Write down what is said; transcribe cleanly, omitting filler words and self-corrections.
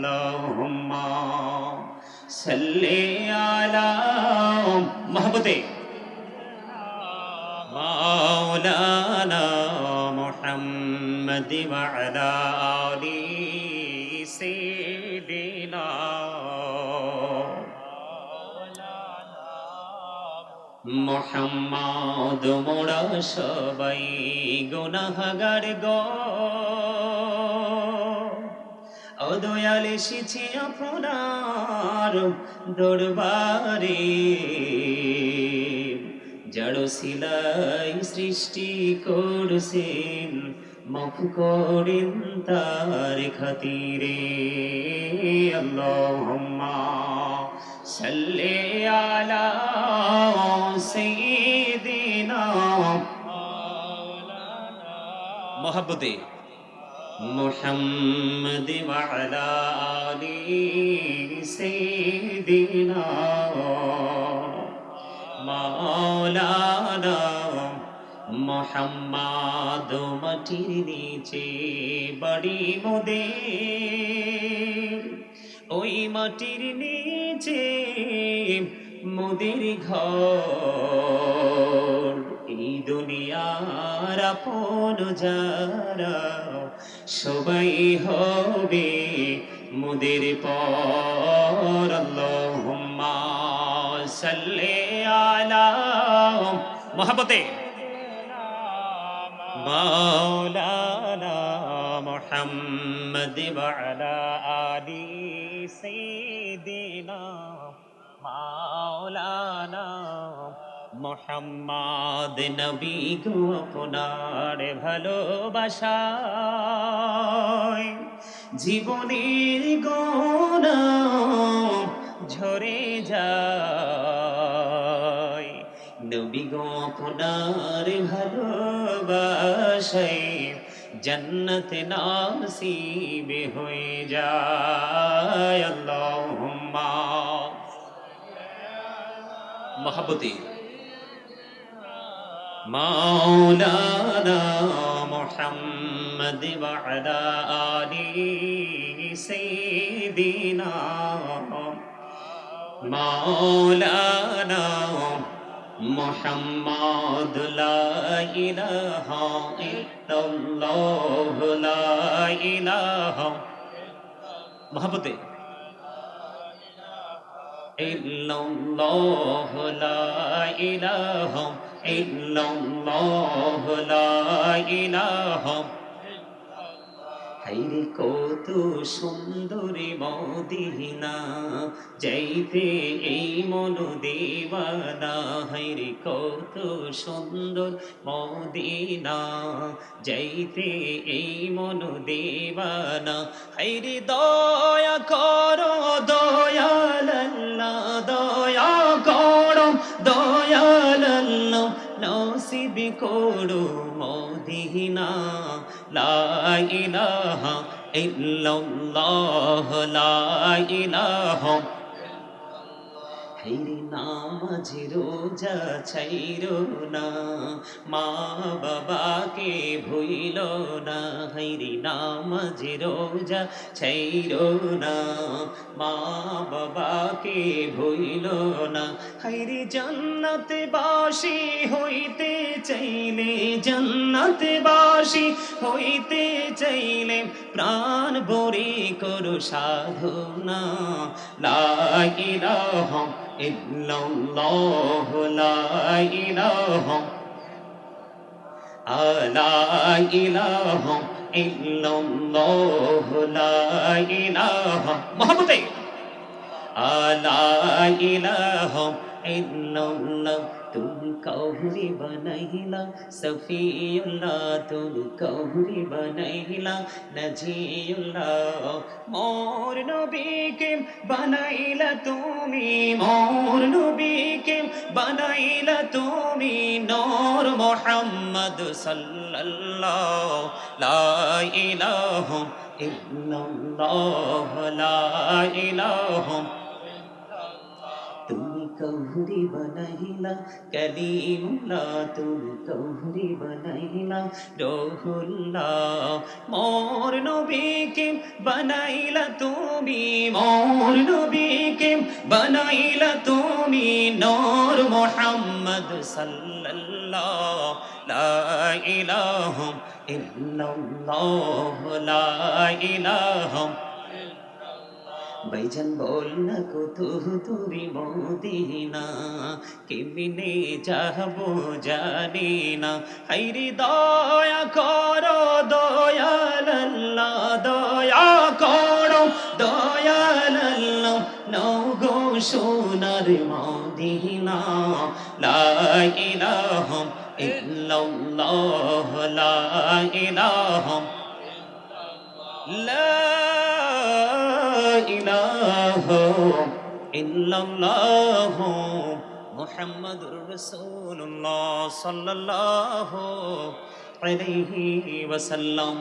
আল্লাহুম্মা সাল্লি আলা মহব্বতে মাওলানা মুহাম্মদ ওয়া আলা আলি সাইয়্যিদিনা মুহাম্মদ মোরা সবাই গুনাহগার গো ও দয়াল এসেছি আপনার দরবারে জড় শিলাই সৃষ্টি করছেন মাফ করেন তার খাতিরে আল্লাহুম্মা সাল্লি আলা সাইয়্যিদিনা মহব্বতে মুহাম্মদ ওয়া আলা আলি সাইয়্যিদিনা মাওলানা মুহাম্মদ মাটির নিচে বাড়ি মোদের ওই মাটির নিচে মোদের ঘর এই দুনিয়ার আপন যারা সবাই হবে মোদের পর আল্লাহুম্মা সাল্লি আলা মহব্বতে মাওলানা মুহাম্মদ ওয়া আলা আলি সাইয়্যিদিনা মাওলানা মুহাম্মদ নবী গো আপনার ভালোবাসায় জীবনের গোনা ঝরে যায় নবী গো আপনার ভালোবাসায় জন্নত নসিব হয়ে যায় আল্লাহুম্মা মহব্বতে মাওলানা মুহাম্মদ ওয়া আলা আলি সাইয়্যিদিনা মাওলানা মুহাম্মদ লা ইলাহা ইল্লাল্লাহ লা ইলাহা মহব্বতে ইল্লাল্লাহ লা ইলাহা ইল্লাল্লাহ লা ইলাহা হায়রে কত সুন্দর মদিনা যাইতে এই মন দেওয়ানা হায়রে কত সুন্দর মদিনা যাইতে এই মন দেওয়ানা হায়রে দয়া করো দয়াল আল্লাহ দয়া করো দয়াল আল্লাহ নসিব করো মদিনা লা ইলাহা ইল্লাল্লাহ লা ইলাহা হায়রে নামাজ রোজা ছাইরো না মা বাবাকে ভুইলো না হায়রে নামাজ রোজা ছাইরো না মা বাবাকে ভুইলো না হায়রে জান্নাতে বাসী হইতে চাইলে জান্নাতে বাসী হইতে চাইলে প্রাণ ভরে করো সাধনা লা ইলাহা ইল্লাল্লাহ লা ইলাহা লা ইলাহা ইল্লাল্লাহ লা ইলাহা মহব্বতে লা ইলাহা ইল্লাল্লাহ तुम कौहरी बनैला सफीउल्लाह तुम कौहरी बनैला नजीउल्लाह मोर नबी के बनैला तुमी मोर नबी के बनैला तुमी नूर मुहम्मद सल्लल्लाह ला इलाहा इल्लल्लाह ला इलाहा तुम কৌহরি বানাইলা কালিমুল্লাহ তুমি কৌহরি বানাইলা রহুল্লাহ মোর নবীকে বানাইলা তুমি মোর নবীকে বানাইলা তুমি নূর মুহাম্মদ সাল্লাল্লাহ লা ইলাহা ইল্লাল্লাহ লা ইলাহা ভাইজান বল না কত দূরে মদিনা কেমনে যাবো জানি না হাইরে দয়া করো দয়াল আল্লাহ দয়া করো দয়াল আল্লাহ নাও গো সোনার মদিনা লা ইলাহা ইল্লাল্লাহ লা ইলাহা লা ইলাহা ইল্লাল্লাহ মুহাম্মাদুর রাসূলুল্লাহ সাল্লাল্লাহু আলাইহি ওয়াসাল্লাম।